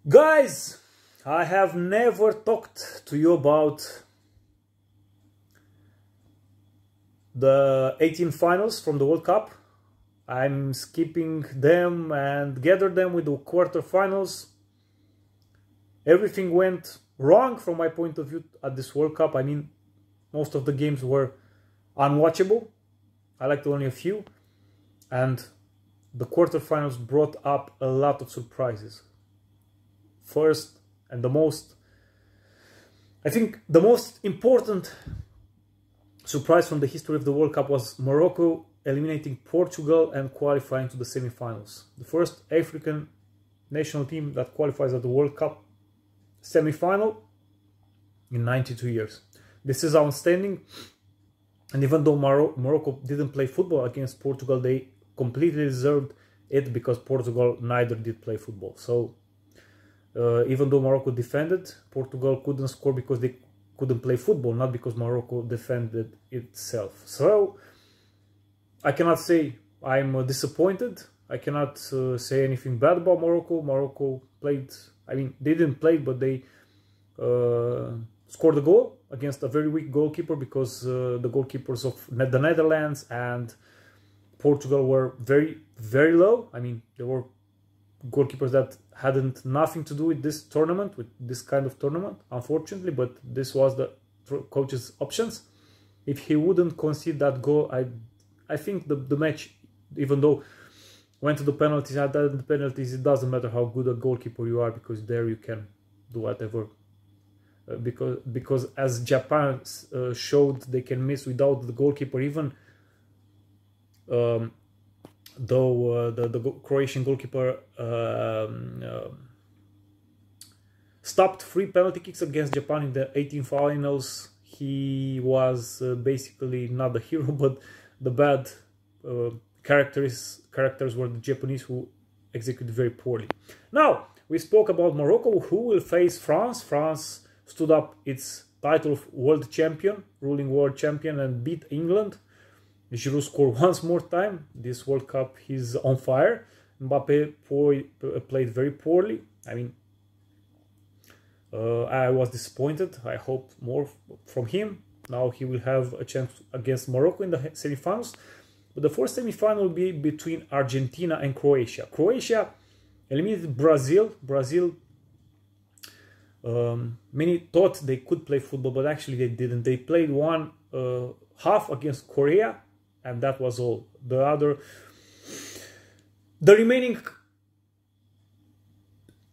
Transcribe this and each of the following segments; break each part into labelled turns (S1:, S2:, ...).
S1: Guys, I have never talked to you about the 18 finals from the World Cup. I'm skipping them and gather them with the quarterfinals. Everything went wrong from my point of view at this World Cup. I mean, most of the games were unwatchable. I liked only a few. And the quarterfinals brought up a lot of surprises. First and I think the most important surprise from the history of the World Cup was Morocco eliminating Portugal and qualifying to the semifinals. The first African national team that qualifies at the World Cup semifinal in 92 years. This is outstanding. And even though Morocco didn't play football against Portugal, they completely deserved it because Portugal neither did play football. So even though Morocco defended, Portugal couldn't score because they couldn't play football, not because Morocco defended itself. So I cannot say I'm disappointed. I cannot say anything bad about Morocco. Morocco played, I mean, they didn't play, but they scored a goal against a very weak goalkeeper because the goalkeepers of the Netherlands and Portugal were very, very low. I mean, they were goalkeepers that hadn't nothing to do with this tournament, with this kind of tournament, unfortunately, but this was the coach's options. If he wouldn't concede that goal, I think the match, even though went to the penalties, and the penalties, it doesn't matter how good a goalkeeper you are, because there you can do whatever. Because as Japan showed, they can miss without the goalkeeper, even though the Croatian goalkeeper stopped 3 penalty kicks against Japan in the 18 finals. He was basically not the hero, but the bad characters were the Japanese, who executed very poorly. Now, we spoke about Morocco, who will face France. France stood up its title of world champion, ruling world champion, and beat England. Giroud scored once more time. This World Cup, he's on fire. Mbappe played very poorly. I mean, I was disappointed. I hoped more from him. Now he will have a chance against Morocco in the semifinals. But the first semifinal will be between Argentina and Croatia. Croatia eliminated Brazil. Many thought they could play football, but actually they didn't. They played one half against Korea, and that was all. The remaining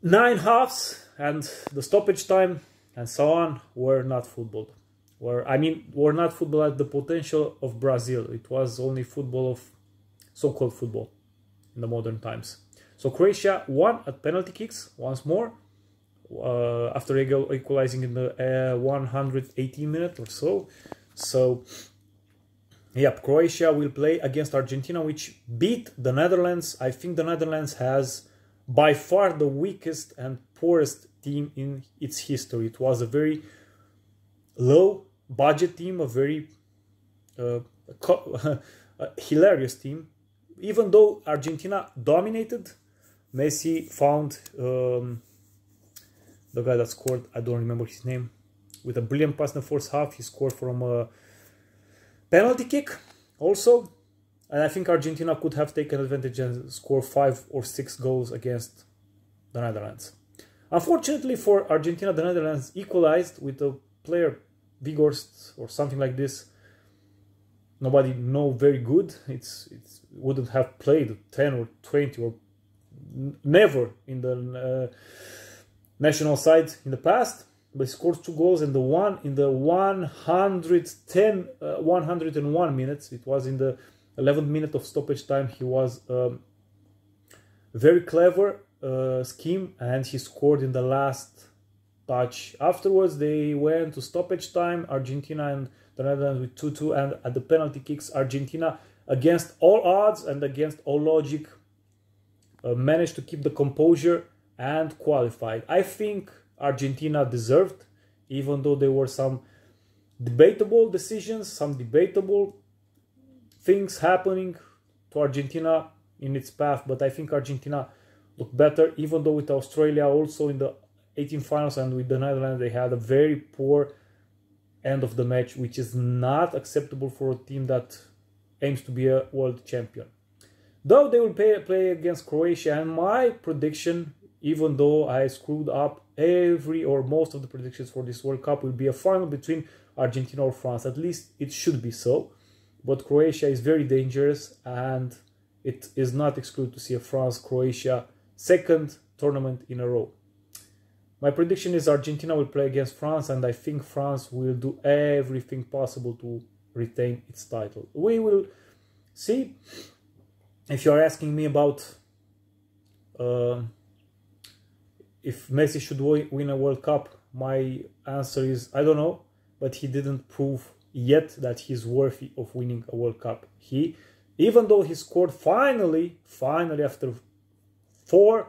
S1: 9 halves and the stoppage time and so on were not football. Were not football at the potential of Brazil. It was only football of so-called football in the modern times. So Croatia won at penalty kicks once more, after equalizing in the 118th minute or so. So, yep, Croatia will play against Argentina, which beat the Netherlands. I think the Netherlands has by far the weakest and poorest team in its history. It was a very low budget team, a very hilarious team. Even though Argentina dominated, Messi found the guy that scored, I don't remember his name, with a brilliant pass in the first half. He scored from a penalty kick also. And I think Argentina could have taken advantage and scored 5 or 6 goals against the Netherlands. Unfortunately for Argentina, the Netherlands equalized with a player, Vigorst or something like this. Nobody know very good. It wouldn't have played 10 or 20 or never in the national side in the past, but he scored 2 goals, and the one in the 101 minutes. It was in the 11th minute of stoppage time. He was very clever scheme, and he scored in the last touch. Afterwards, they went to stoppage time, Argentina and the Netherlands with 2-2, and at the penalty kicks, Argentina, against all odds and against all logic, managed to keep the composure and qualified. I think Argentina deserved, even though there were some debatable decisions, some debatable things happening to Argentina in its path, but I think Argentina look better, even though with Australia also in the 18 finals and with the Netherlands they had a very poor end of the match, which is not acceptable for a team that aims to be a world champion. Though they will play against Croatia, and my prediction, even though I screwed up every or most of the predictions for this World Cup, will be a final between Argentina or France. At least it should be so. But Croatia is very dangerous, and it is not excluded to see a France-Croatia second tournament in a row. My prediction is Argentina will play against France, and I think France will do everything possible to retain its title. We will see. If you are asking me about if Messi should win a World Cup, my answer is I don't know, but he didn't prove yet that he's worthy of winning a World Cup. Even though he scored finally after 4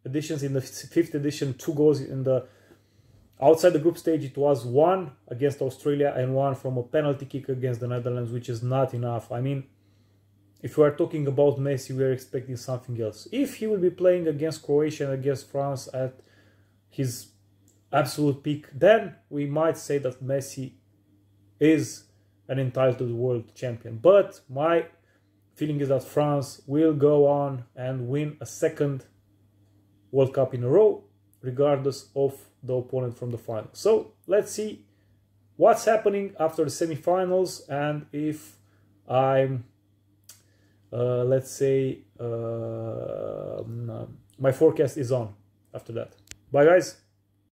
S1: editions, in the 5th edition, 2 goals in the outside the group stage, it was 1 against Australia and 1 from a penalty kick against the Netherlands, which is not enough. I mean, if we are talking about Messi, we are expecting something else. If he will be playing against Croatia and against France at his absolute peak, then we might say that Messi is an entitled world champion. But my feeling is that France will go on and win a second World Cup in a row, regardless of the opponent from the final. So let's see what's happening after the semifinals, and if I'm let's say my forecast is on after that. Bye guys.